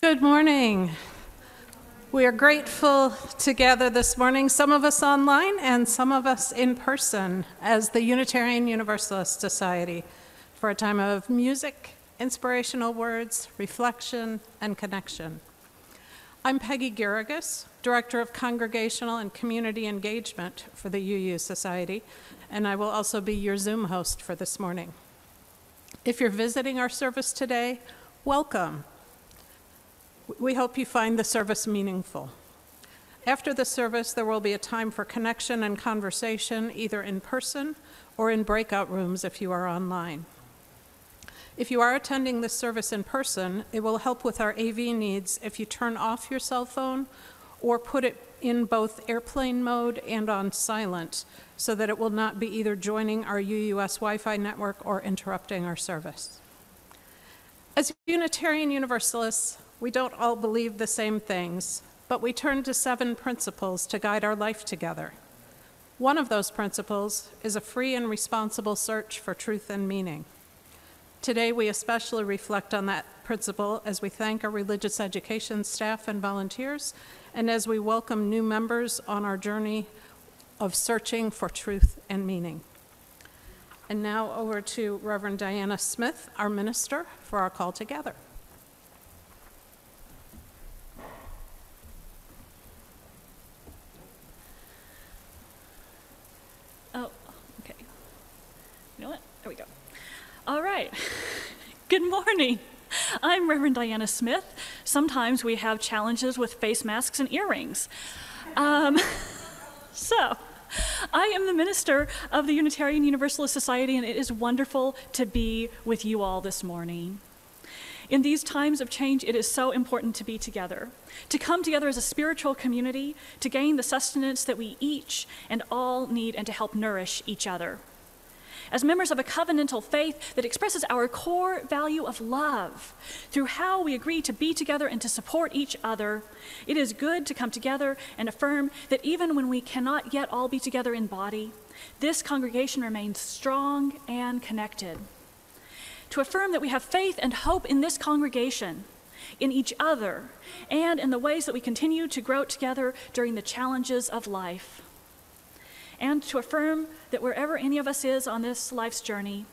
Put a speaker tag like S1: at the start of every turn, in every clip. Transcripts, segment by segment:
S1: Good morning. We are grateful to gather this morning, some of us online and some of us in person, as the Unitarian Universalist Society, for a time of music, inspirational words, reflection, and connection. I'm Peggy Garrigus, Director of Congregational and Community Engagement for the UU Society, and I will also be your Zoom host for this morning. If you're visiting our service today, welcome. We hope you find the service meaningful. After the service, there will be a time for connection and conversation, either in person or in breakout rooms if you are online. If you are attending this service in person, it will help with our AV needs if you turn off your cell phone or put it in both airplane mode and on silent so that it will not be either joining our UUS Wi-Fi network or interrupting our service. As Unitarian Universalists, we don't all believe the same things, but we turn to 7 principles to guide our life together. One of those principles is a free and responsible search for truth and meaning. Today, we especially reflect on that principle as we thank our religious education staff and volunteers, and as we welcome new members on our journey of searching for truth and meaning. And now over to Reverend Diana Smith, our minister, for our call together.
S2: Oh, okay. You know what? There we go. All right. Good morning. I'm Reverend Diana Smith. Sometimes we have challenges with face masks and earrings. So, I am the minister of the Unitarian Universalist Society, and it is wonderful to be with you all this morning. In these times of change, it is so important to be together, to come together as a spiritual community, to gain the sustenance that we each and all need, and to help nourish each other. As members of a covenantal faith that expresses our core value of love through how we agree to be together and to support each other, it is good to come together and affirm that even when we cannot yet all be together in body, this congregation remains strong and connected. To affirm that we have faith and hope in this congregation, in each other, and in the ways that we continue to grow together during the challenges of life. And to affirm that wherever any of us is on this life's journey,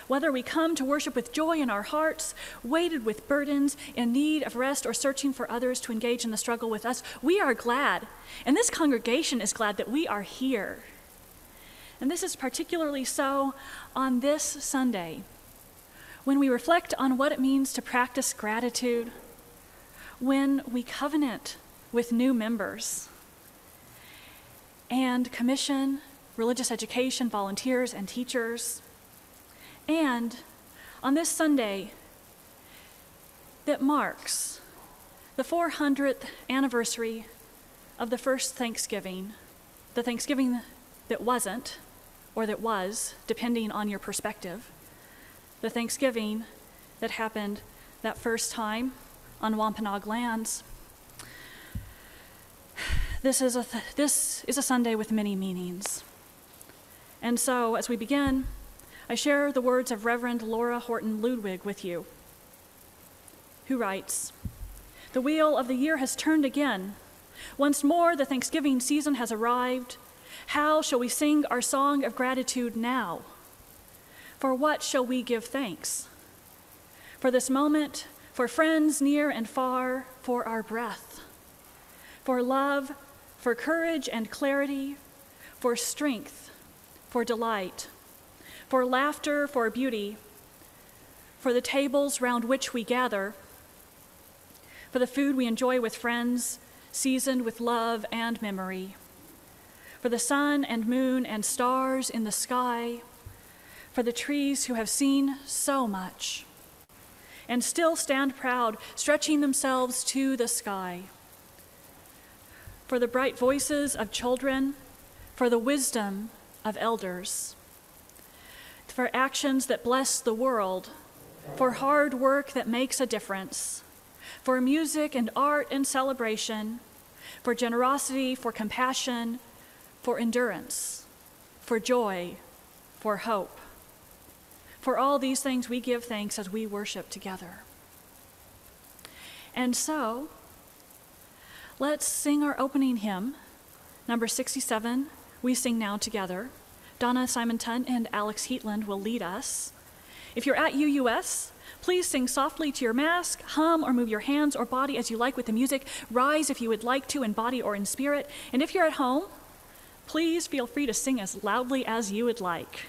S2: whether we come to worship with joy in our hearts, weighted with burdens, in need of rest, or searching for others to engage in the struggle with us, we are glad, and this congregation is glad that we are here. And this is particularly so on this Sunday, when we reflect on what it means to practice gratitude, when we covenant with new members, and commission religious education volunteers and teachers, and on this Sunday that marks the 400th anniversary of the first Thanksgiving, the Thanksgiving that wasn't, or that was, depending on your perspective, the Thanksgiving that happened that first time on Wampanoag lands. This is a Sunday with many meanings. And so, as we begin, I share the words of Reverend Laura Horton Ludwig with you, who writes, "The wheel of the year has turned again. Once more, the Thanksgiving season has arrived. How shall we sing our song of gratitude now? For what shall we give thanks? For this moment, for friends near and far, for our breath, for love, for courage and clarity, for strength, for delight, for laughter, for beauty, for the tables round which we gather, for the food we enjoy with friends, seasoned with love and memory, for the sun and moon and stars in the sky, for the trees who have seen so much and still stand proud, stretching themselves to the sky, for the bright voices of children, for the wisdom of elders, for actions that bless the world, for hard work that makes a difference, for music and art and celebration, for generosity, for compassion, for endurance, for joy, for hope. For all these things we give thanks as we worship together. And so, let's sing our opening hymn, number 67, We Sing Now Together. Donna Simonton and Alex Heatland will lead us. If you're at UUS, please sing softly to your mask, hum or move your hands or body as you like with the music. Rise if you would like to in body or in spirit. And if you're at home, please feel free to sing as loudly as you would like.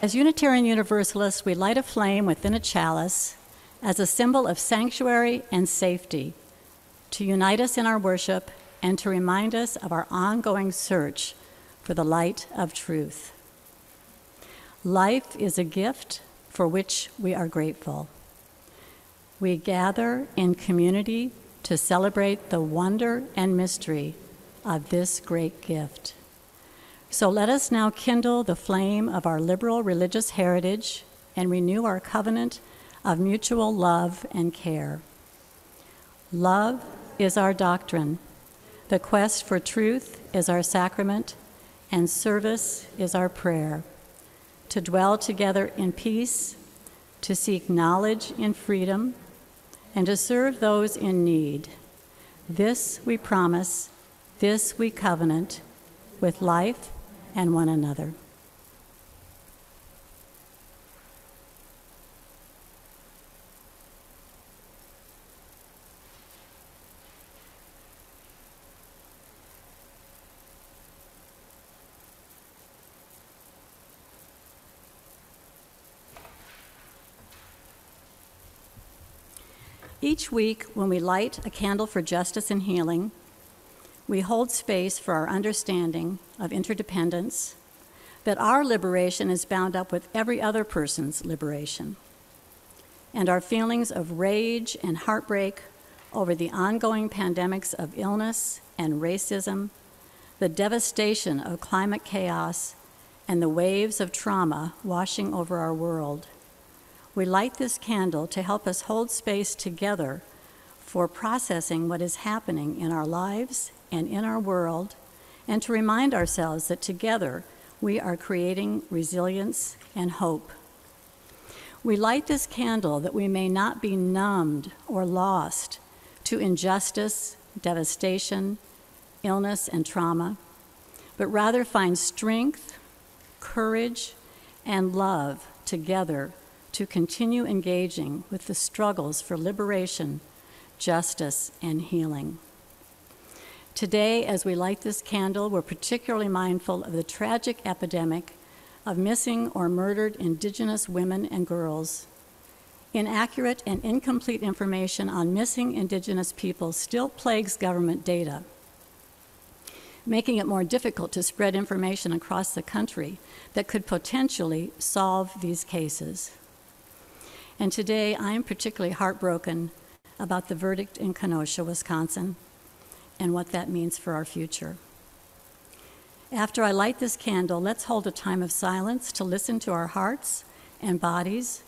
S3: As Unitarian Universalists, we light a flame within a chalice as a symbol of sanctuary and safety, to unite us in our worship and to remind us of our ongoing search for the light of truth. Life is a gift for which we are grateful. We gather in community to celebrate the wonder and mystery of this great gift. So let us now kindle the flame of our liberal religious heritage and renew our covenant of mutual love and care. Love is our doctrine. The quest for truth is our sacrament, and service is our prayer. To dwell together in peace, to seek knowledge in freedom, and to serve those in need. This we promise, this we covenant, with life and one another. Each week, when we light a candle for justice and healing, we hold space for our understanding of interdependence, that our liberation is bound up with every other person's liberation, and our feelings of rage and heartbreak over the ongoing pandemics of illness and racism, the devastation of climate chaos, and the waves of trauma washing over our world. We light this candle to help us hold space together for processing what is happening in our lives and in our world, and to remind ourselves that together we are creating resilience and hope. We light this candle that we may not be numbed or lost to injustice, devastation, illness, and trauma, but rather find strength, courage, and love together to continue engaging with the struggles for liberation, justice, and healing. Today, as we light this candle, we're particularly mindful of the tragic epidemic of missing or murdered Indigenous women and girls. Inaccurate and incomplete information on missing Indigenous people still plagues government data, making it more difficult to spread information across the country that could potentially solve these cases. And today, I am particularly heartbroken about the verdict in Kenosha, Wisconsin, and what that means for our future. After I light this candle, let's hold a time of silence to listen to our hearts and bodies,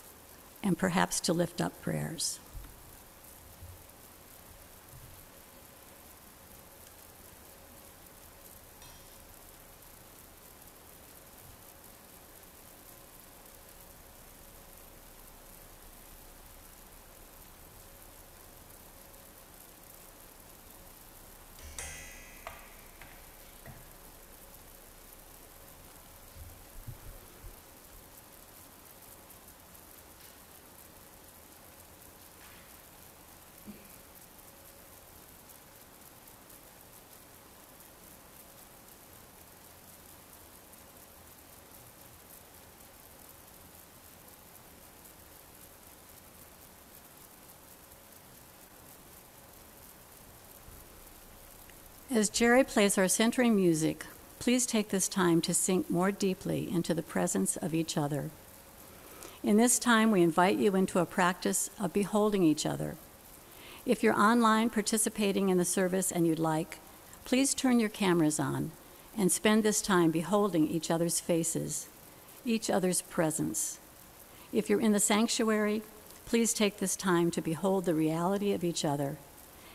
S3: and perhaps to lift up prayers. As Jerry plays our centering music, please take this time to sink more deeply into the presence of each other. In this time, we invite you into a practice of beholding each other. If you're online participating in the service and you'd like, please turn your cameras on and spend this time beholding each other's faces, each other's presence. If you're in the sanctuary, please take this time to behold the reality of each other,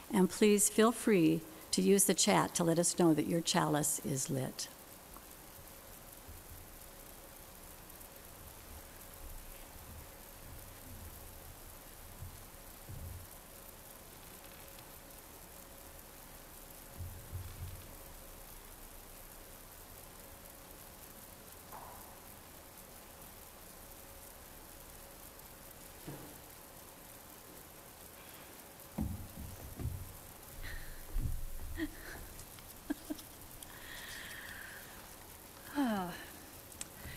S3: and please feel free to use the chat to let us know that your chalice is lit.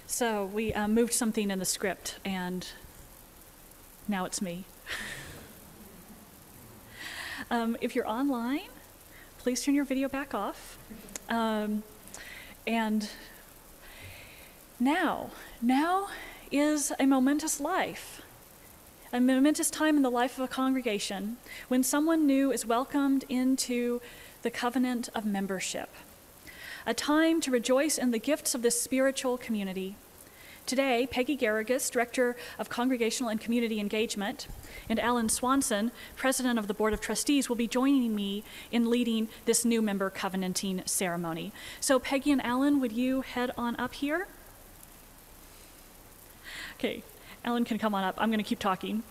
S2: So we moved something in the script, and now it's me. If you're online, please turn your video back off. And now is a momentous life, a momentous time in the life of a congregation when someone new is welcomed into the covenant of membership. A time to rejoice in the gifts of this spiritual community. Today, Peggy Garrigus, Director of Congregational and Community Engagement, and Alan Swanson, President of the Board of Trustees, will be joining me in leading this new member covenanting ceremony. So Peggy and Alan, would you head on up here? Okay, Alan can come on up. I'm going to keep talking.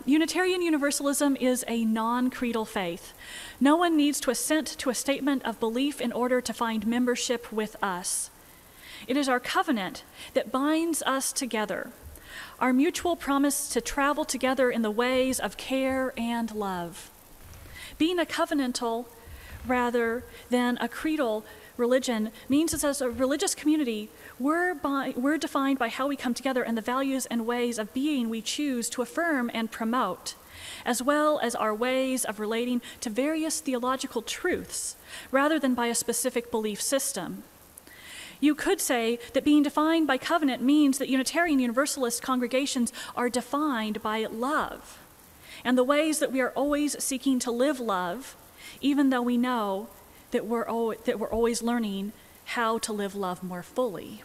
S2: Unitarian Universalism is a non-creedal faith. No one needs to assent to a statement of belief in order to find membership with us. It is our covenant that binds us together, our mutual promise to travel together in the ways of care and love. Being a covenantal rather than a creedal religion means that as a religious community, we're defined by how we come together and the values and ways of being we choose to affirm and promote, as well as our ways of relating to various theological truths, rather than by a specific belief system. You could say that being defined by covenant means that Unitarian Universalist congregations are defined by love, and the ways that we are always seeking to live love, even though we know that we're always learning how to live love more fully.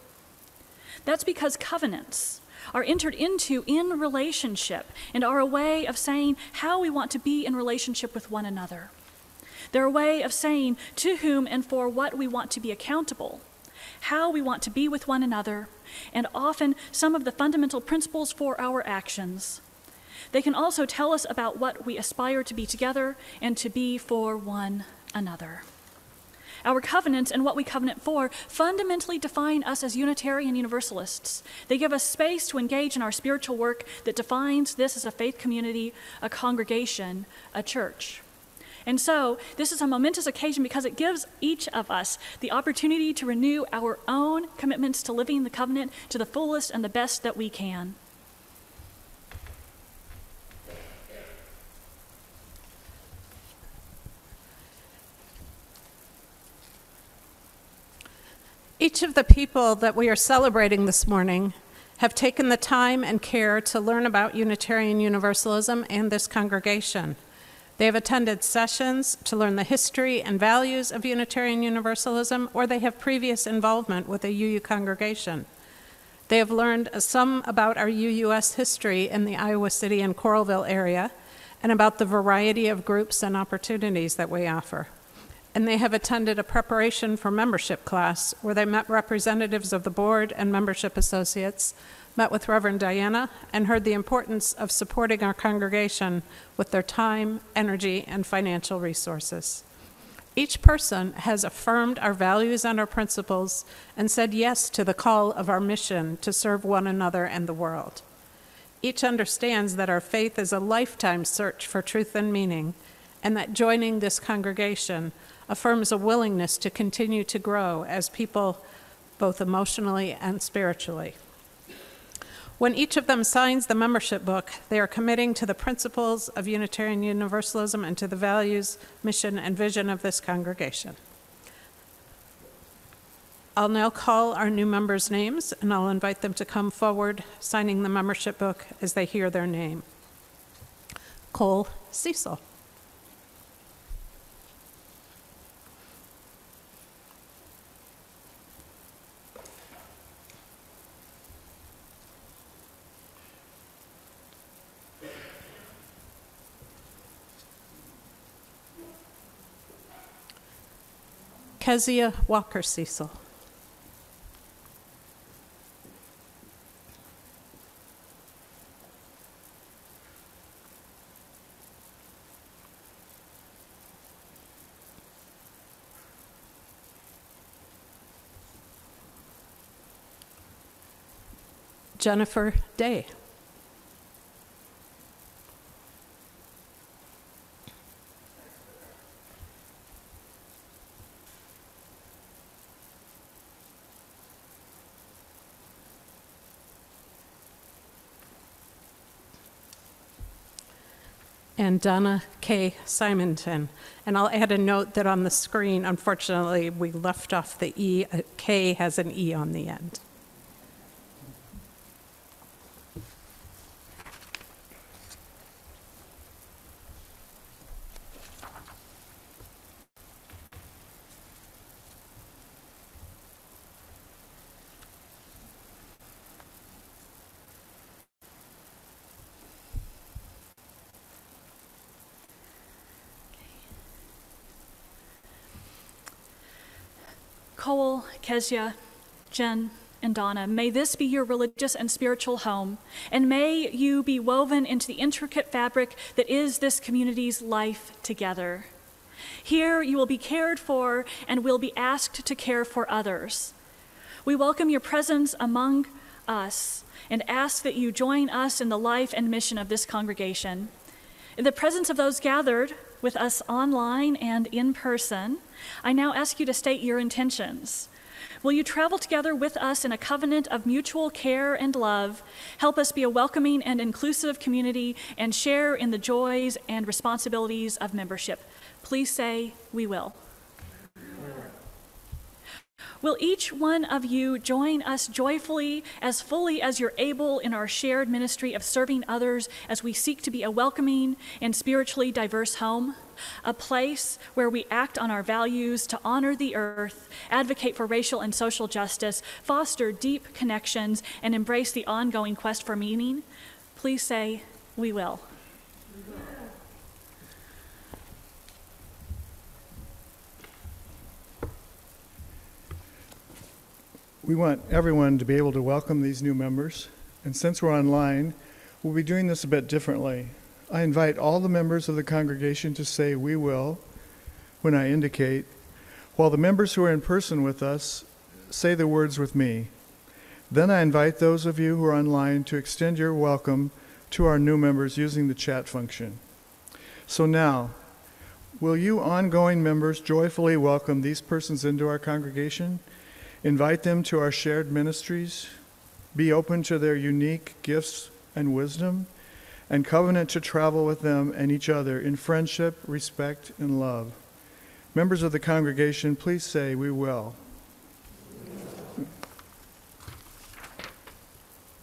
S2: That's because covenants are entered into in relationship and are a way of saying how we want to be in relationship with one another. They're a way of saying to whom and for what we want to be accountable, how we want to be with one another, and often some of the fundamental principles for our actions. They can also tell us about what we aspire to be together and to be for one another. Our covenants and what we covenant for fundamentally define us as Unitarian Universalists. They give us space to engage in our spiritual work that defines this as a faith community, a congregation, a church. And so, this is a momentous occasion because it gives each of us the opportunity to renew our own commitments to living the covenant to the fullest and the best that we can.
S1: Each of the people that we are celebrating this morning have taken the time and care to learn about Unitarian Universalism and this congregation. They have attended sessions to learn the history and values of Unitarian Universalism, or they have previous involvement with a UU congregation. They have learned some about our UUS history in the Iowa City and Coralville area, and about the variety of groups and opportunities that we offer. And they have attended a preparation for membership class where they met representatives of the board and membership associates, met with Reverend Diana, and heard the importance of supporting our congregation with their time, energy, and financial resources. Each person has affirmed our values and our principles and said yes to the call of our mission to serve one another and the world. Each understands that our faith is a lifetime search for truth and meaning, and that joining this congregation affirms a willingness to continue to grow as people, both emotionally and spiritually. When each of them signs the membership book, they are committing to the principles of Unitarian Universalism and to the values, mission, and vision of this congregation. I'll now call our new members' names, and I'll invite them to come forward, signing the membership book as they hear their name. Cole Cecil. Kezia Walker Cecil. Jennifer Day. And Donna K. Simonton. And I'll add a note that on the screen, unfortunately, we left off the E. K has an E on the end.
S2: Cole, Kezia, Jen, and Donna, may this be your religious and spiritual home, and may you be woven into the intricate fabric that is this community's life together. Here you will be cared for and will be asked to care for others. We welcome your presence among us and ask that you join us in the life and mission of this congregation. In the presence of those gathered with us online and in person, I now ask you to state your intentions. Will you travel together with us in a covenant of mutual care and love, help us be a welcoming and inclusive community, and share in the joys and responsibilities of membership? Please say, we will. Will each one of you join us joyfully, as fully as you're able, in our shared ministry of serving others as we seek to be a welcoming and spiritually diverse home? A place where we act on our values to honor the earth, advocate for racial and social justice, foster deep connections, and embrace the ongoing quest for meaning? Please say, we will.
S4: We want everyone to be able to welcome these new members, and since we're online, we'll be doing this a bit differently. I invite all the members of the congregation to say "we will" when I indicate, While the members who are in person with us say the words with me, then I invite those of you who are online to extend your welcome to our new members using the chat function. So now, will you ongoing members joyfully welcome these persons into our congregation, invite them to our shared ministries, be open to their unique gifts and wisdom, and covenant to travel with them and each other in friendship, respect, and love? Members of the congregation, please say, "We will."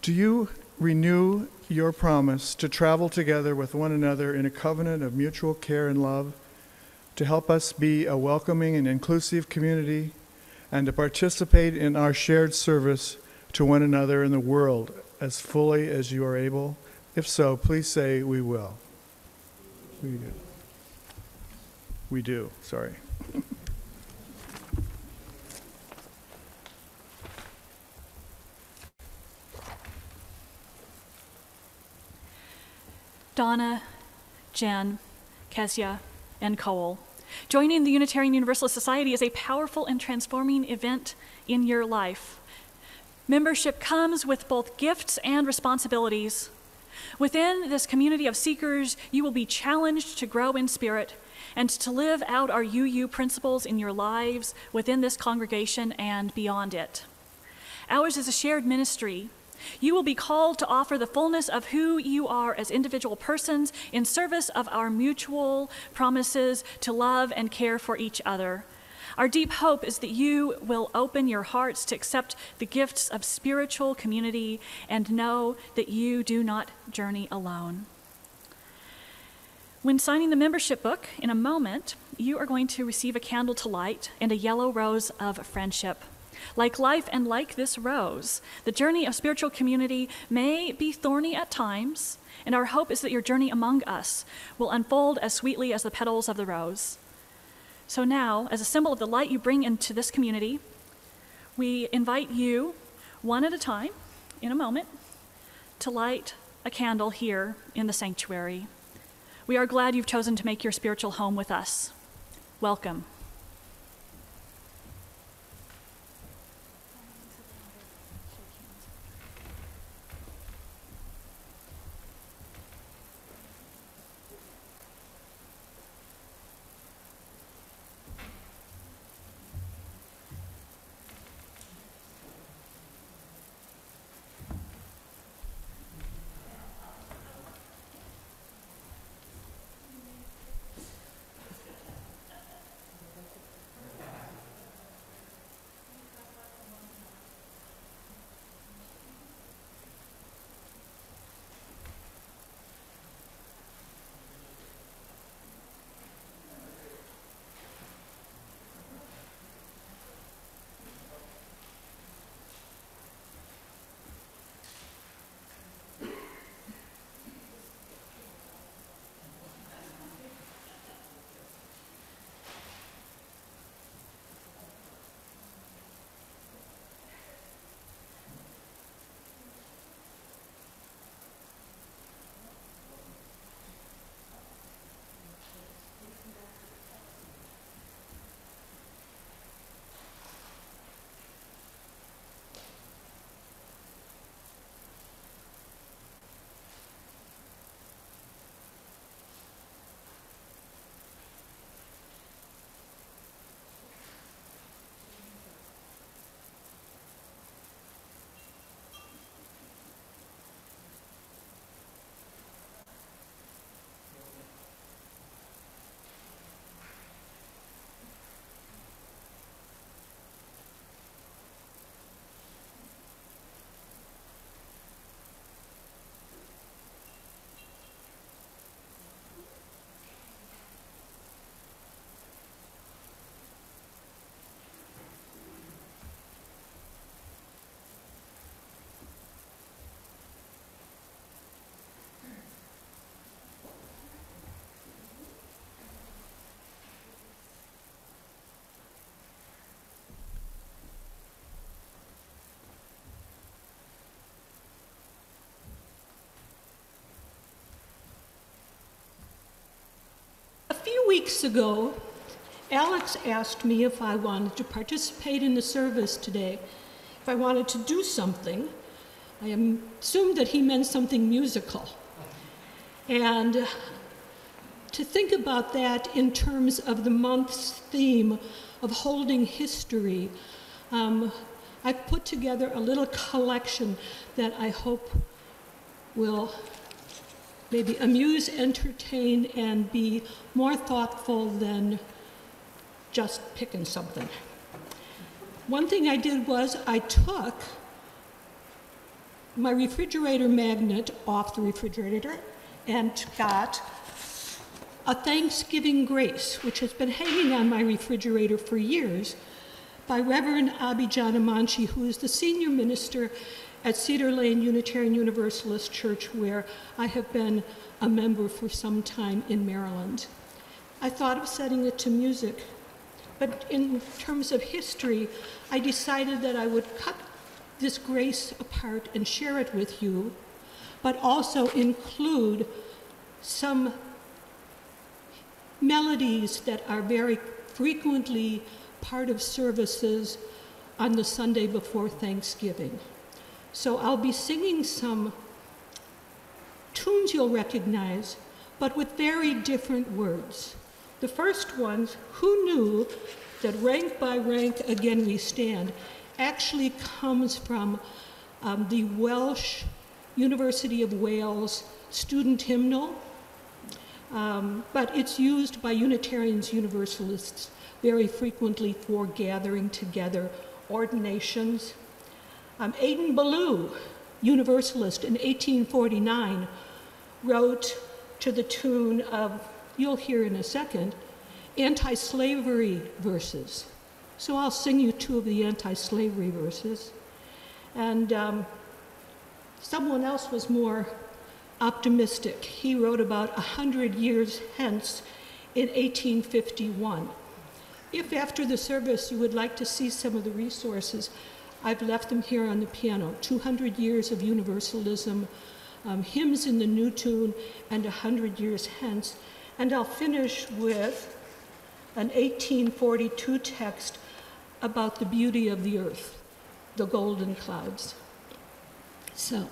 S4: Do you renew your promise to travel together with one another in a covenant of mutual care and love, to help us be a welcoming and inclusive community, and to participate in our shared service to one another in the world as fully as you are able? If so, please say, "We will." We do. We do, sorry.
S2: Donna, Jen, Kezia, and Cole, joining the Unitarian Universalist Society is a powerful and transforming event in your life. Membership comes with both gifts and responsibilities. Within this community of seekers, you will be challenged to grow in spirit and to live out our UU principles in your lives within this congregation and beyond it. Ours is a shared ministry. You will be called to offer the fullness of who you are as individual persons in service of our mutual promises to love and care for each other. Our deep hope is that you will open your hearts to accept the gifts of spiritual community and know that you do not journey alone. When signing the membership book in a moment, you are going to receive a candle to light and a yellow rose of friendship. Like life and like this rose, the journey of spiritual community may be thorny at times, and our hope is that your journey among us will unfold as sweetly as the petals of the rose. So now, as a symbol of the light you bring into this community, we invite you, one at a time, in a moment, to light a candle here in the sanctuary. We are glad you've chosen to make your spiritual home with us. Welcome.
S5: A few weeks ago, Alex asked me if I wanted to participate in the service today, if I wanted to do something. I assumed that he meant something musical. And to think about that in terms of the month's theme of holding history, I've put together a little collection that I hope will maybe amuse, entertain, and be more thoughtful than just picking something. One thing I did was I took my refrigerator magnet off the refrigerator and got a Thanksgiving Grace, which has been hanging on my refrigerator for years, by Reverend Abijah Amanchi, who is the senior minister at Cedar Lane Unitarian Universalist Church, where I have been a member for some time in Maryland. I thought of setting it to music, but in terms of history, I decided that I would cut this grace apart and share it with you, but also include some melodies that are very frequently part of services on the Sunday before Thanksgiving. So I'll be singing some tunes you'll recognize, but with very different words. The first ones, who knew that rank by rank again we stand, actually comes from the Welsh University of Wales student hymnal, but it's used by Unitarians Universalists very frequently for gathering together, ordinations. Aidan Ballou, Universalist in 1849, wrote to the tune of, you'll hear in a second, anti-slavery verses. So I'll sing you two of the anti-slavery verses. And someone else was more optimistic. He wrote about 100 years hence in 1851. If after the service you would like to see some of the resources, I've left them here on the piano. 200 years of Universalism, hymns in the new tune, and 100 years hence. And I'll finish with an 1842 text about the beauty of the earth, the golden clouds. So.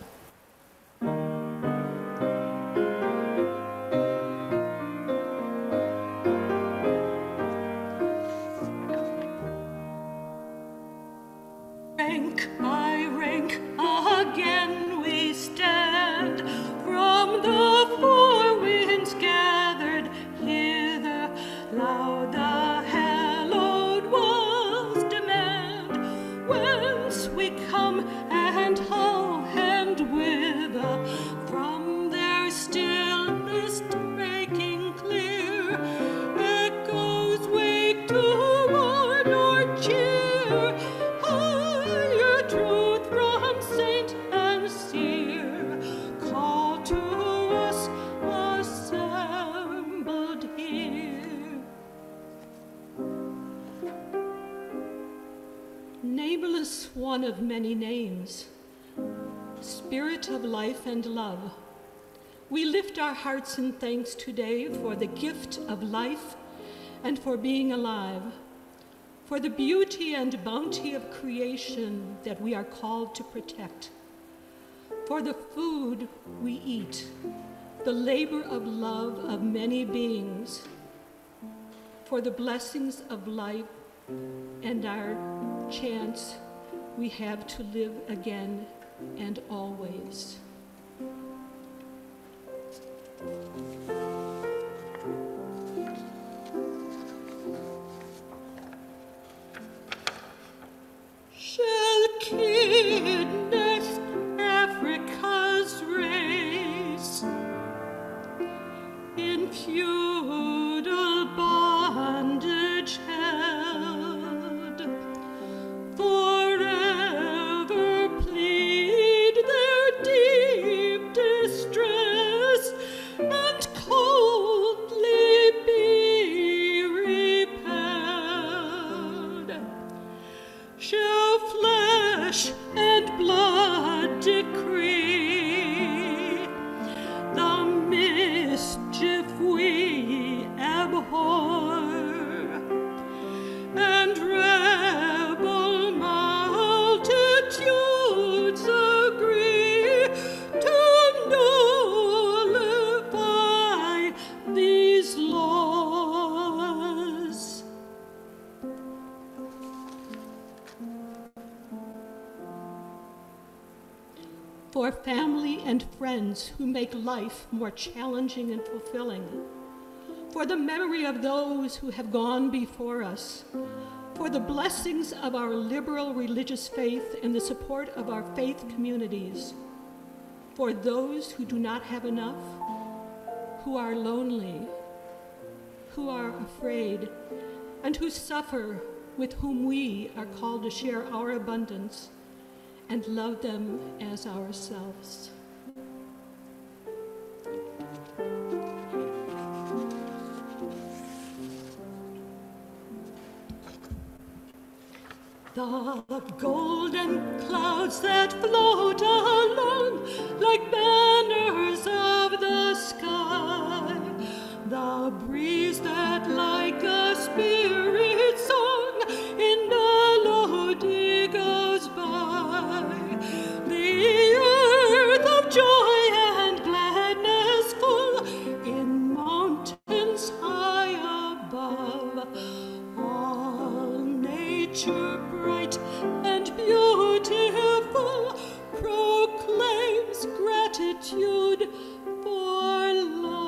S5: Rank by rank again we stand, from the four winds gathered hither, loud the hallowed ones demand, whence we come and how and whither, from their stillness breaking clear, echoes wake toward our cheer, higher truth from saint and seer, call to us assembled here. Nameless one of many names, Spirit of life and love, we lift our hearts in thanks today for the gift of life and for being alive, for the beauty and bounty of creation that we are called to protect, for the food we eat, the labor of love of many beings, for the blessings of life and our chance we have to live again and always. Shall kidness Africa's race in feudal bondage held, forever plead their deep distress and call for family and friends who make life more challenging and fulfilling, for the memory of those who have gone before us, for the blessings of our liberal religious faith and the support of our faith communities, for those who do not have enough, who are lonely, who are afraid, and who suffer, with whom we are called to share our abundance and love them as ourselves. The golden clouds that float along like banners of the sky, the breeze that like a spirit song in melody goes by, the earth of joy and gladness full in mountains high above, all nature bright and beautiful proclaims gratitude for love.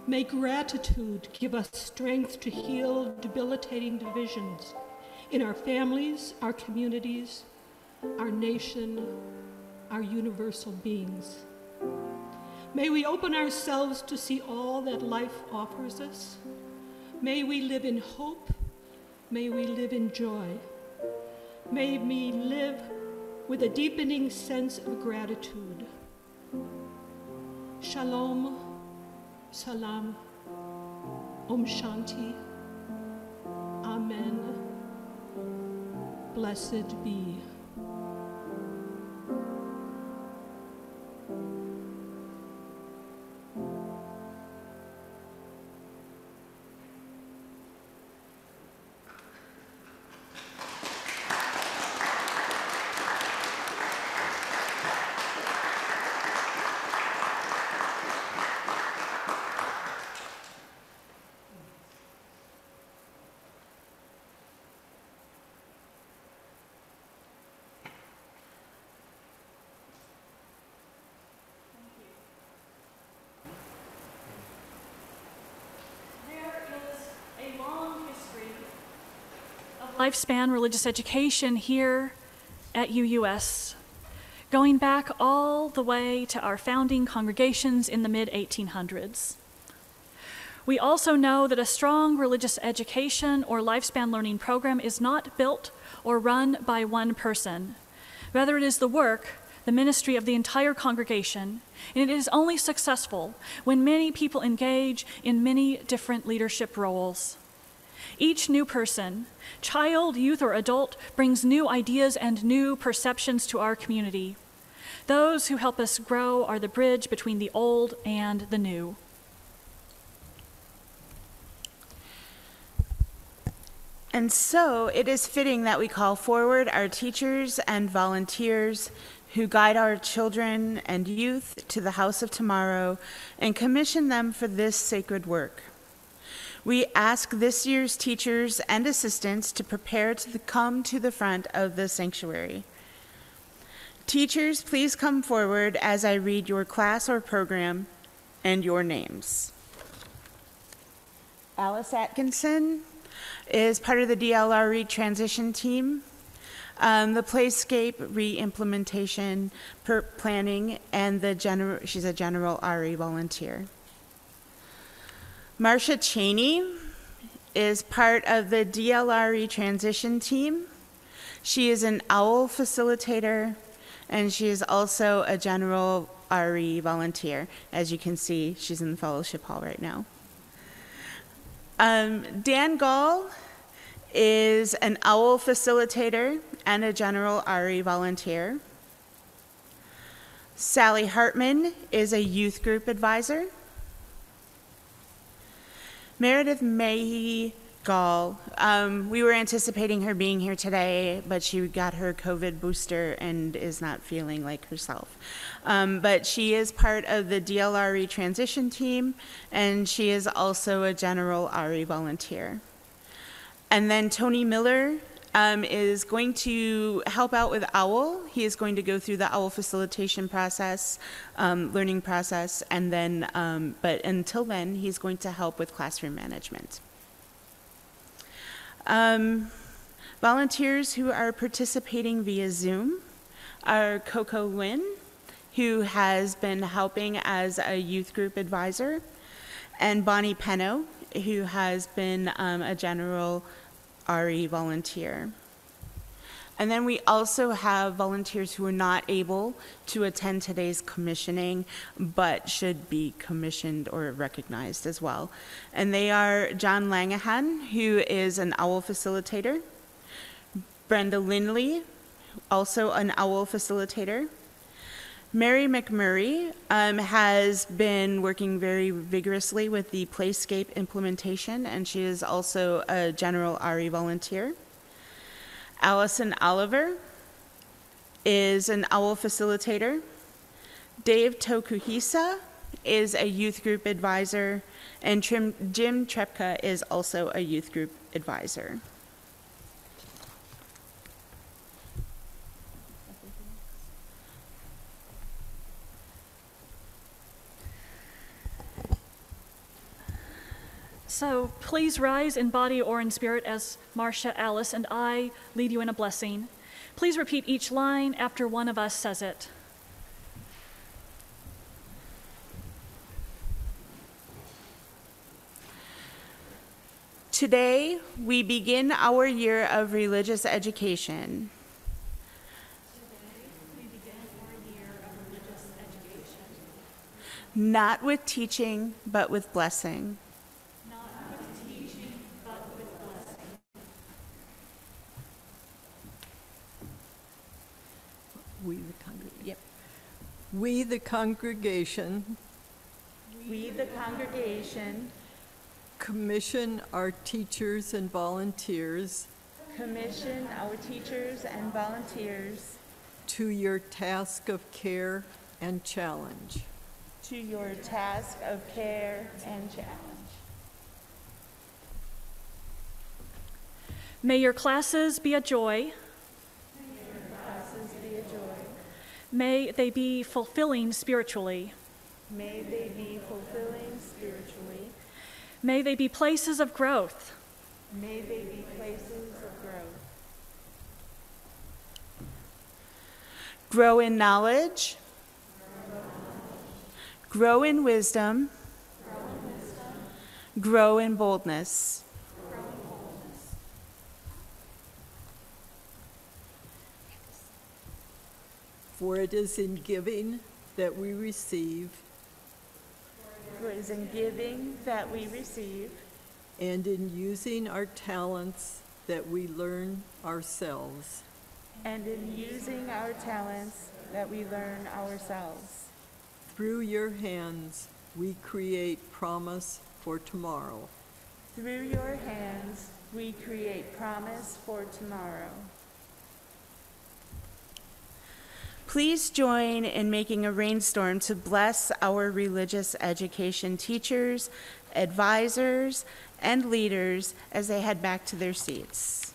S5: May gratitude give us strength to heal debilitating divisions in our families, our communities, our nation, our universal beings. May we open ourselves to see all that life offers us. May we live in hope. May we live in joy. May we live with a deepening sense of gratitude. Shalom, salam, Om Shanti, Amen. Blessed be.
S2: Lifespan religious education here at UUS, going back all the way to our founding congregations in the mid-1800s. We also know that a strong religious education or lifespan learning program is not built or run by one person. Rather, it is the work, the ministry of the entire congregation, and it is only successful when many people engage in many different leadership roles. Each new person, child, youth, or adult, brings new ideas and new perceptions to our community. Those who help us grow are the bridge between the old and the new.
S6: And so it is fitting that we call forward our teachers and volunteers who guide our children and youth to the house of tomorrow and commission them for this sacred work. We ask this year's teachers and assistants to prepare to come to the front of the sanctuary. Teachers, please come forward as I read your class or program and your names. Alice Atkinson is part of the DLRE transition team, the Playscape re-implementation planning, and she's a general RE volunteer. Marcia Cheney is part of the DLRE transition team. She is an OWL facilitator, and she is also a general RE volunteer. As you can see, she's in the fellowship hall right now. Dan Gall is an OWL facilitator and a general RE volunteer. Sally Hartman is a youth group advisor. Meredith Mahy Gall, we were anticipating her being here today, but she got her COVID booster and is not feeling like herself. But she is part of the DLRE transition team, and she is also a general RE volunteer. And then Tony Miller is going to help out with OWL. He is going to go through the OWL facilitation process, learning process, and then, but until then, he's going to help with classroom management. Volunteers who are participating via Zoom are Coco Lynn, who has been helping as a youth group advisor, and Bonnie Penno, who has been a general RE volunteer. And then we also have volunteers who are not able to attend today's commissioning, but should be commissioned or recognized as well. And they are John Langahan, who is an OWL facilitator, Brenda Lindley, also an OWL facilitator. Mary McMurray has been working very vigorously with the Playscape implementation, and she is also a general RE volunteer. Allison Oliver is an OWL facilitator. Dave Tokuhisa is a youth group advisor, and Jim Trepka is also a youth group advisor.
S2: So please rise in body or in spirit as Marcia, Alice, and I lead you in a blessing. Please repeat each line after one of us says it.
S6: Today, we begin our year of religious education. Not with teaching, but with blessing.
S7: We the congregation commission our teachers and volunteers to your task of care and challenge.
S2: May your classes be a joy. May they be fulfilling spiritually. May they be places of growth.
S6: Grow in knowledge. Grow in wisdom. Grow in boldness.
S7: For it is in giving that we receive, and in using our talents that we learn ourselves. Through your hands, we create promise for tomorrow.
S6: Please join in making a rainstorm to bless our religious education teachers, advisors, and leaders as they head back to their seats.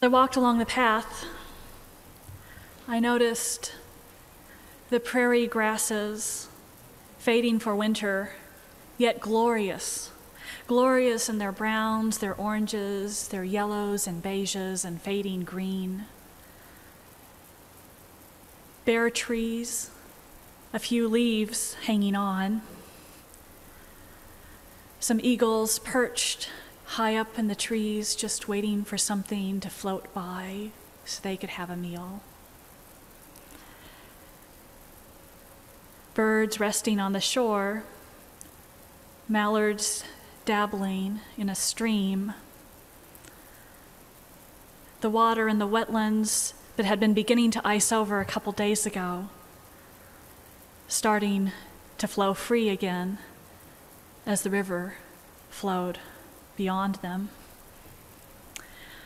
S2: I walked along the path. I noticed the prairie grasses fading for winter, yet glorious. Glorious in their browns, their oranges, their yellows and beiges and fading green. Bare trees, a few leaves hanging on. Some eagles perched high up in the trees, just waiting for something to float by so they could have a meal. Birds resting on the shore, mallards dabbling in a stream. The water in the wetlands that had been beginning to ice over a couple days ago, starting to flow free again as the river flowed beyond them.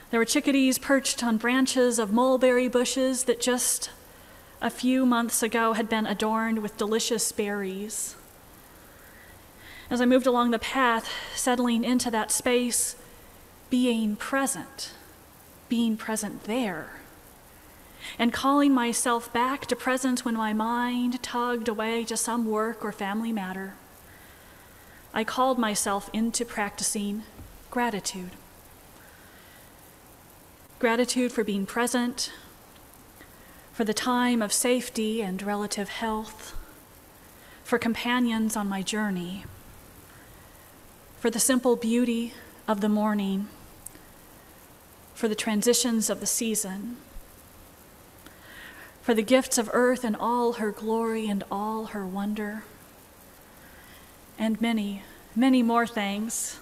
S2: There were chickadees perched on branches of mulberry bushes that just a few months ago had been adorned with delicious berries. As I moved along the path, settling into that space, being present there, and calling myself back to presence when my mind tugged away to some work or family matter, I called myself into practicing gratitude. Gratitude for being present, for the time of safety and relative health, for companions on my journey, for the simple beauty of the morning, for the transitions of the season, for the gifts of earth and all her glory and all her wonder, and many, many more things.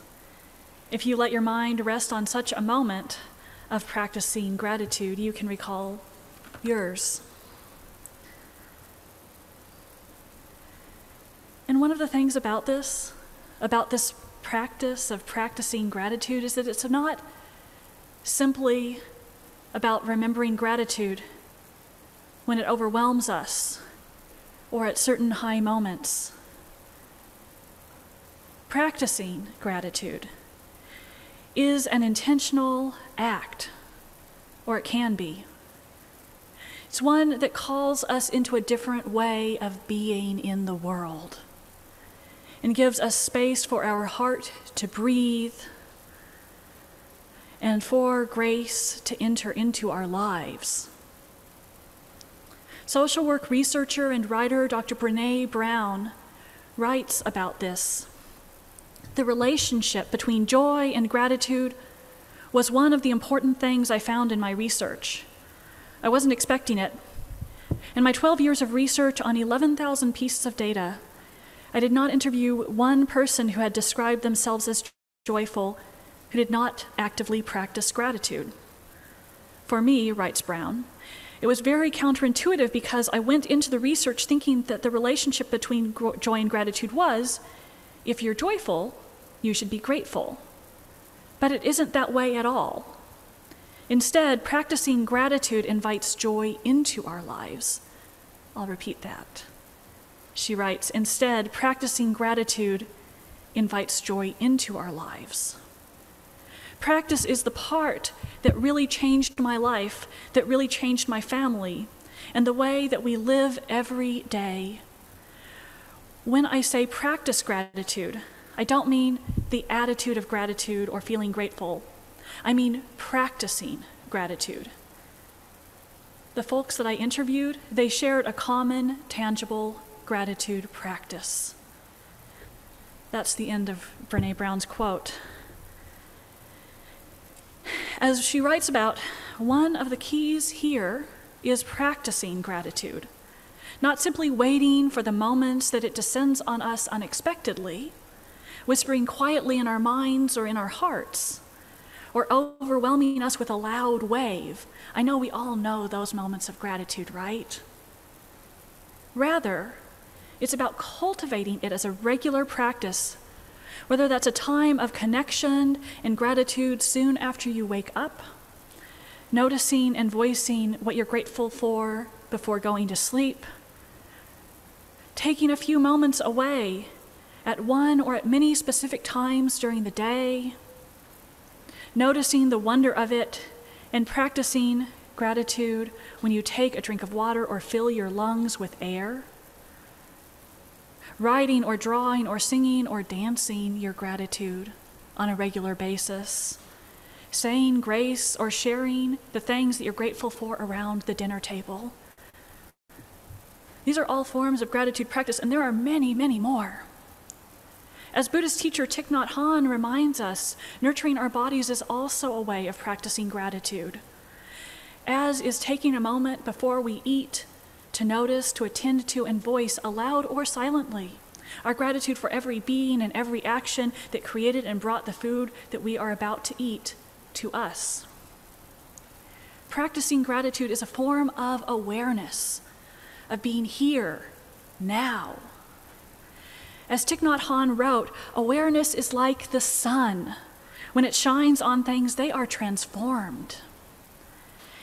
S2: If you let your mind rest on such a moment of practicing gratitude, you can recall yours. And one of the things about this practice of practicing gratitude is that it's not simply about remembering gratitude when it overwhelms us or at certain high moments. Practicing gratitude is an intentional act, or it can be. It's one that calls us into a different way of being in the world and gives us space for our heart to breathe and for grace to enter into our lives. Social work researcher and writer Dr. Brené Brown writes about this. The relationship between joy and gratitude was one of the important things I found in my research. I wasn't expecting it. In my 12 years of research on 11,000 pieces of data, I did not interview one person who had described themselves as joyful who did not actively practice gratitude. For me, writes Brown, it was very counterintuitive because I went into the research thinking that the relationship between joy and gratitude was, if you're joyful, you should be grateful. But it isn't that way at all. Instead, practicing gratitude invites joy into our lives. I'll repeat that. She writes, instead, practicing gratitude invites joy into our lives. Practice is the part that really changed my life, that really changed my family, and the way that we live every day. When I say practice gratitude, I don't mean the attitude of gratitude or feeling grateful. I mean practicing gratitude. The folks that I interviewed, they shared a common, tangible gratitude practice. That's the end of Brené Brown's quote. As she writes about, one of the keys here is practicing gratitude, not simply waiting for the moments that it descends on us unexpectedly, whispering quietly in our minds or in our hearts, or overwhelming us with a loud wave. I know we all know those moments of gratitude, right? Rather, it's about cultivating it as a regular practice, whether that's a time of connection and gratitude soon after you wake up, noticing and voicing what you're grateful for before going to sleep, taking a few moments away at one or at many specific times during the day, noticing the wonder of it And practicing gratitude when you take a drink of water or fill your lungs with air. Writing or drawing or singing or dancing your gratitude on a regular basis. Saying grace or sharing the things that you're grateful for around the dinner table. These are all forms of gratitude practice, and there are many, many more. As Buddhist teacher Thich Nhat Hanh reminds us, nurturing our bodies is also a way of practicing gratitude, as is taking a moment before we eat to notice, to attend to, and voice aloud or silently our gratitude for every being and every action that created and brought the food that we are about to eat to us. Practicing gratitude is a form of awareness, of being here, now. As Thich Nhat Hanh wrote, awareness is like the sun. When it shines on things, they are transformed.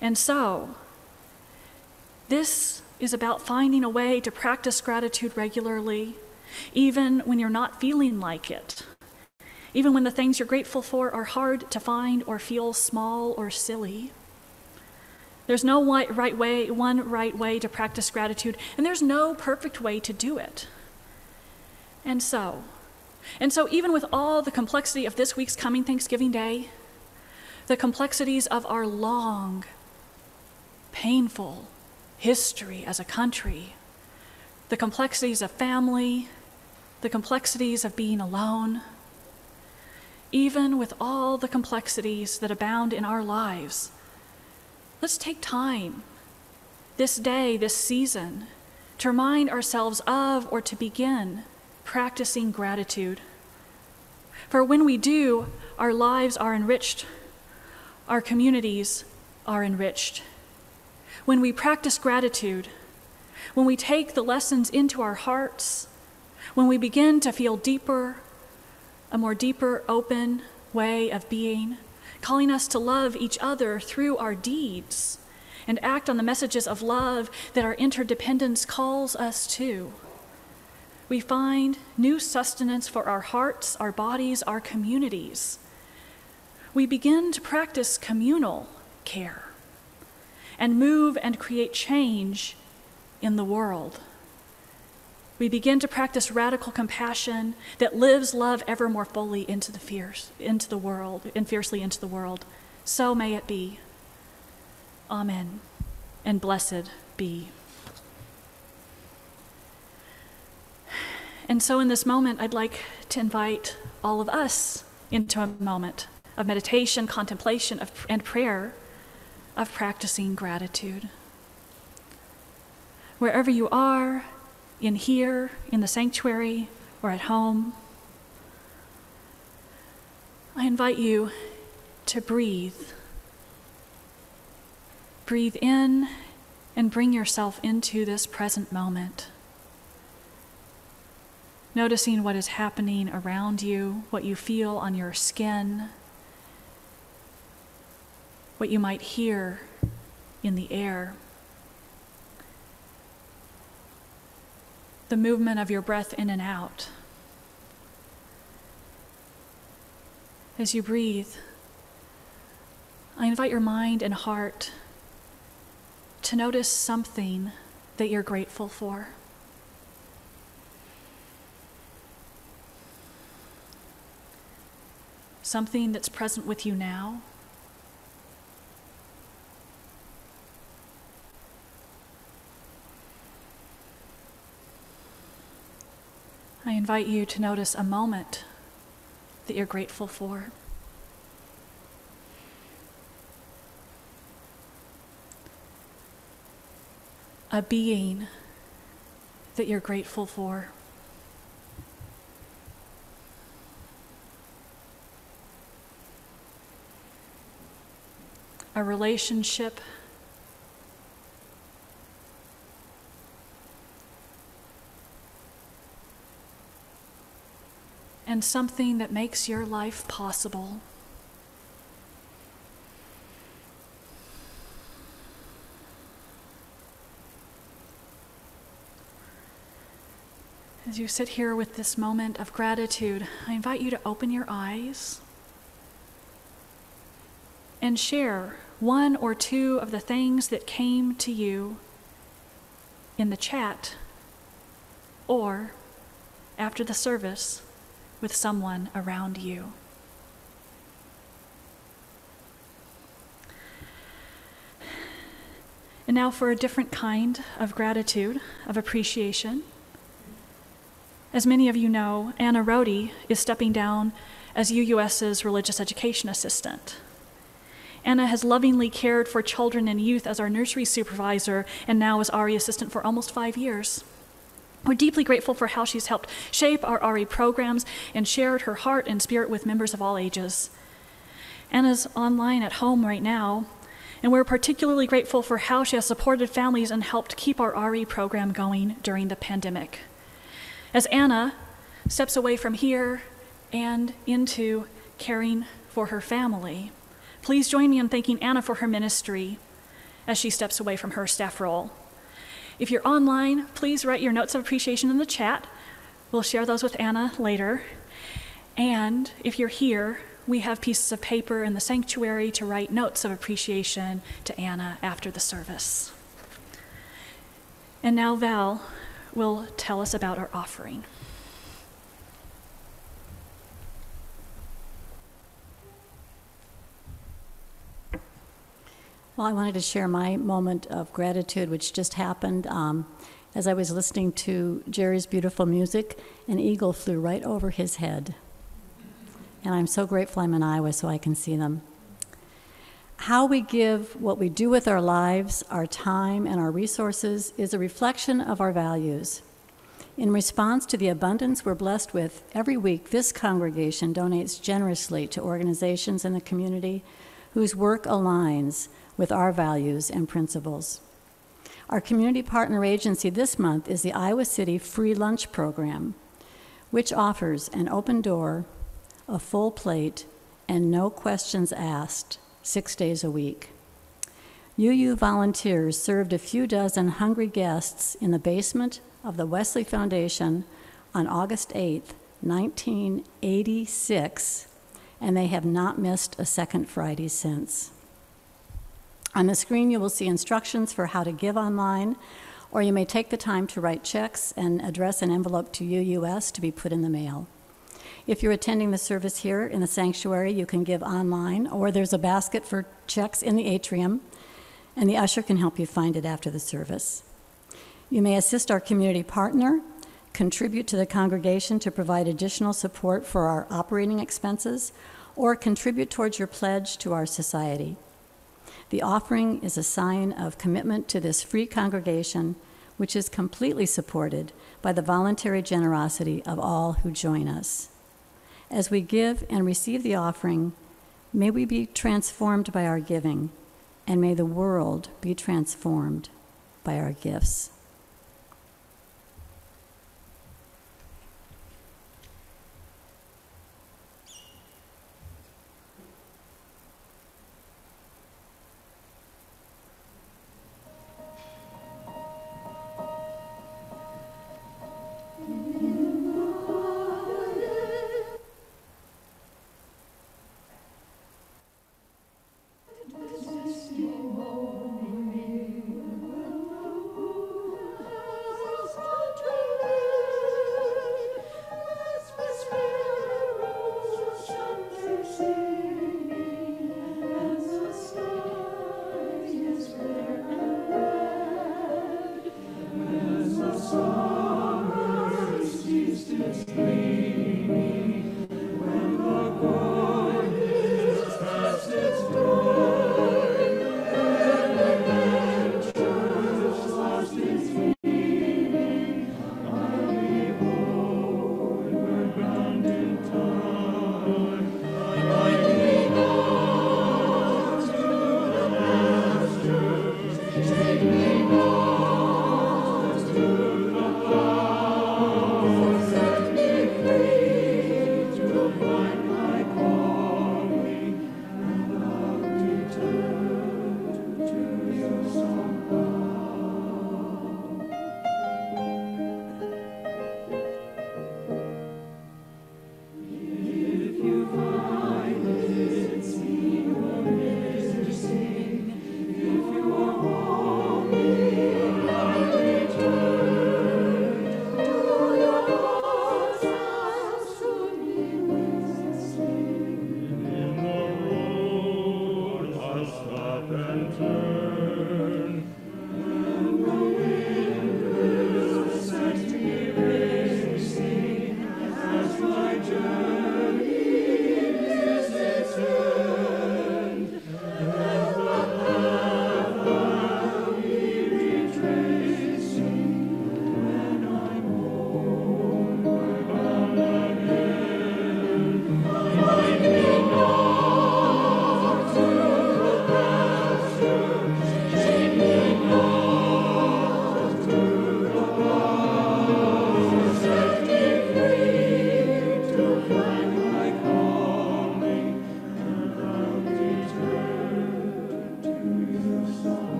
S2: And so, this is about finding a way to practice gratitude regularly, even when you're not feeling like it, even when the things you're grateful for are hard to find or feel small or silly. There's no one right way to practice gratitude, and there's no perfect way to do it. And so even with all the complexity of this week's coming Thanksgiving Day, the complexities of our long, painful history as a country, the complexities of family, the complexities of being alone, even with all the complexities that abound in our lives, let's take time this day, this season, to remind ourselves of or to begin practicing gratitude. For when we do, our lives are enriched, our communities are enriched. When we practice gratitude, when we take the lessons into our hearts, when we begin to feel deeper, a more deeper, open way of being, calling us to love each other through our deeds and act on the messages of love that our interdependence calls us to, we find new sustenance for our hearts, our bodies, our communities. We begin to practice communal care and move and create change in the world. We begin to practice radical compassion that lives love ever more fully into the world, and fiercely into the world. So may it be. Amen. And blessed be. And so in this moment, I'd like to invite all of us into a moment of meditation, contemplation, and prayer of practicing gratitude. Wherever you are, in here, in the sanctuary, or at home, I invite you to breathe. Breathe in and bring yourself into this present moment. Noticing what is happening around you, what you feel on your skin, what you might hear in the air. The movement of your breath in and out. As you breathe, I invite your mind and heart to notice something that you're grateful for. Something that's present with you now. I invite you to notice a moment that you're grateful for. A being that you're grateful for. A relationship. And something that makes your life possible. As you sit here with this moment of gratitude, I invite you to open your eyes and share one or two of the things that came to you in the chat or after the service with someone around you. And now for a different kind of gratitude, of appreciation. As many of you know, Anna Rohde is stepping down as UUS's religious education assistant. Anna has lovingly cared for children and youth as our nursery supervisor and now as RE assistant for almost 5 years. We're deeply grateful for how she's helped shape our RE programs and shared her heart and spirit with members of all ages. Anna's online at home right now, and we're particularly grateful for how she has supported families and helped keep our RE program going during the pandemic. As Anna steps away from here and into caring for her family, please join me in thanking Anna for her ministry as she steps away from her staff role. If you're online, please write your notes of appreciation in the chat. We'll share those with Anna later. And if you're here, we have pieces of paper in the sanctuary to write notes of appreciation to Anna after the service. And now Val will tell us about our offering.
S3: Well, I wanted to share my moment of gratitude, which just happened. As I was listening to Jerry's beautiful music, an eagle flew right over his head. And I'm so grateful I'm in Iowa so I can see them. How we give, what we do with our lives, our time, and our resources is a reflection of our values. In response to the abundance we're blessed with, every week this congregation donates generously to organizations in the community whose work aligns with our values and principles. Our community partner agency this month is the Iowa City Free Lunch Program, which offers an open door, a full plate, and no questions asked 6 days a week. UU volunteers served a few dozen hungry guests in the basement of the Wesley Foundation on August 8th, 1986, and they have not missed a second Friday since. On the screen, you will see instructions for how to give online, or you may take the time to write checks and address an envelope to UUS to be put in the mail. If you're attending the service here in the sanctuary, you can give online, or there's a basket for checks in the atrium, and the usher can help you find it after the service. You may assist our community partner, contribute to the congregation to provide additional support for our operating expenses, or contribute towards your pledge to our society. The offering is a sign of commitment to this free congregation, which is completely supported by the voluntary generosity of all who join us. As we give and receive the offering, may we be transformed by our giving, and may the world be transformed by our gifts.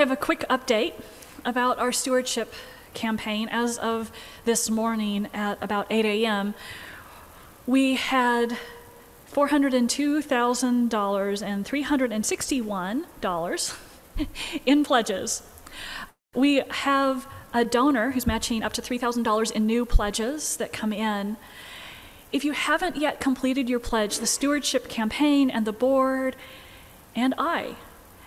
S2: have a quick update about our stewardship campaign. As of this morning at about 8 a.m., we had $402,000 and $361 in pledges. We have a donor who's matching up to $3,000 in new pledges that come in. If you haven't yet completed your pledge, the stewardship campaign and the board and I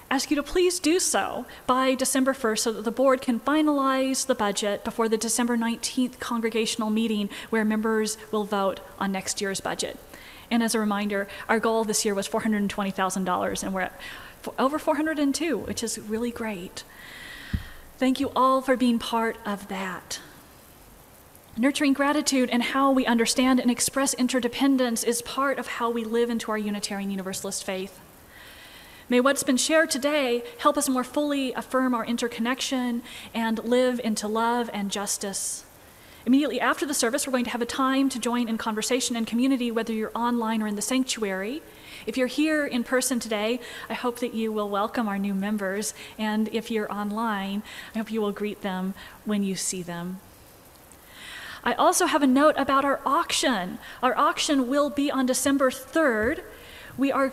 S2: ask you to please do so by December 1st so that the board can finalize the budget before the December 19th congregational meeting where members will vote on next year's budget. And as a reminder, our goal this year was $420,000, and we're at over 402, which is really great. Thank you all for being part of that. Nurturing gratitude and how we understand and express interdependence is part of how we live into our Unitarian Universalist faith. May what's been shared today help us more fully affirm our interconnection and live into love and justice. Immediately after the service, we're going to have a time to join in conversation and community, whether you're online or in the sanctuary. If you're here in person today, I hope that you will welcome our new members. And if you're online, I hope you will greet them when you see them. I also have a note about our auction. Our auction will be on December 3rd. We are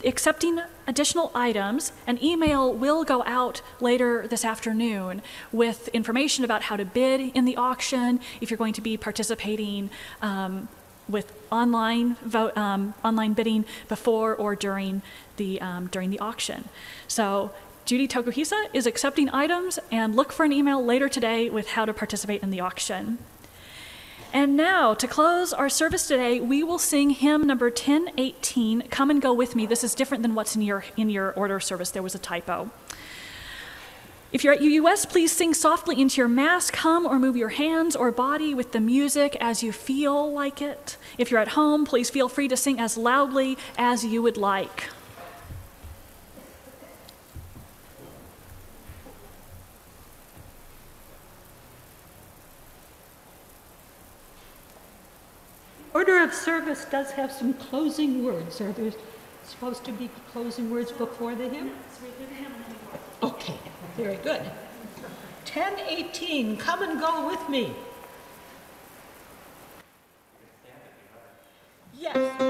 S2: accepting additional items. An email will go out later this afternoon with information about how to bid in the auction, if you're going to be participating with online bidding before or during the auction. So Judy Tokuhisa is accepting items, and look for an email later today with how to participate in the auction. And now, to close our service today, we will sing hymn number 1018, Come and Go With Me. This is different than what's in your order service. There was a typo. If you're at UUS, please sing softly into your mask, hum or move your hands or body with the music as you feel like it. If you're at home, please feel free to sing as loudly as you would like.
S5: Order of service does have some closing words. Are there supposed to be closing words before the hymn? Okay, very good. 10:18, come and go with me. Yes.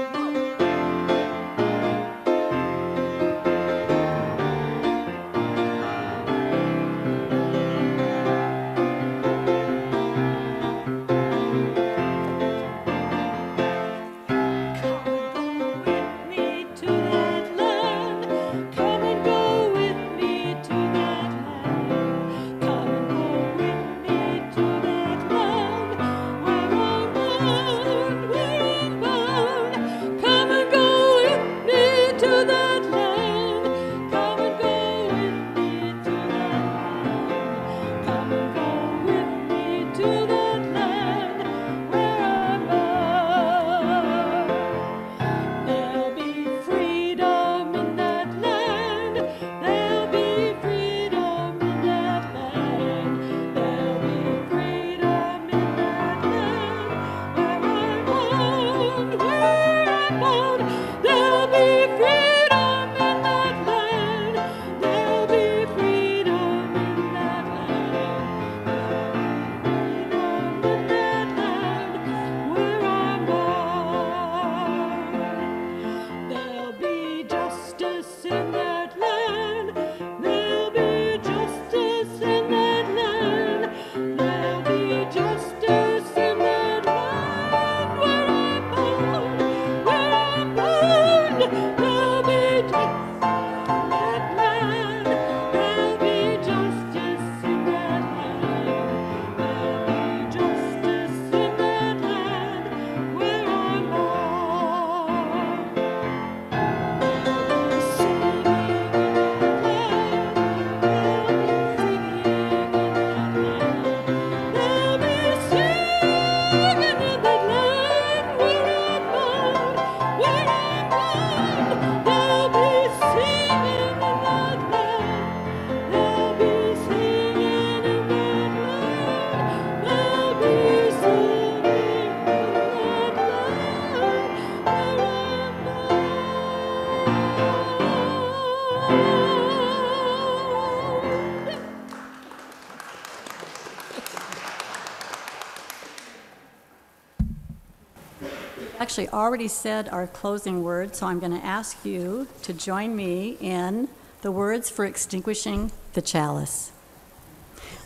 S3: actually already said our closing words, so I'm going to ask you to join me in the words for extinguishing the chalice.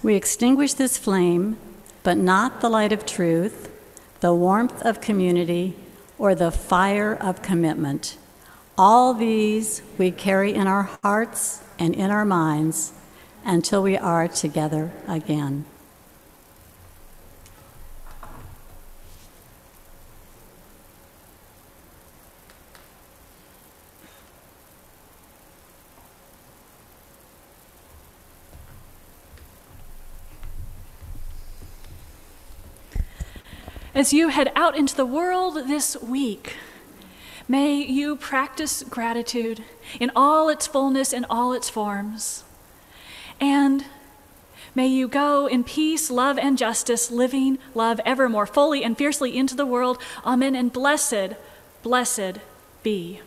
S3: We extinguish this flame, but not the light of truth, the warmth of community, or the fire of commitment. All these we carry in our hearts and in our minds until we are together again.
S2: As you head out into the world this week, may you practice gratitude in all its fullness and all its forms. And may you go in peace, love, and justice, living love ever more fully and fiercely into the world. Amen. And blessed, blessed be.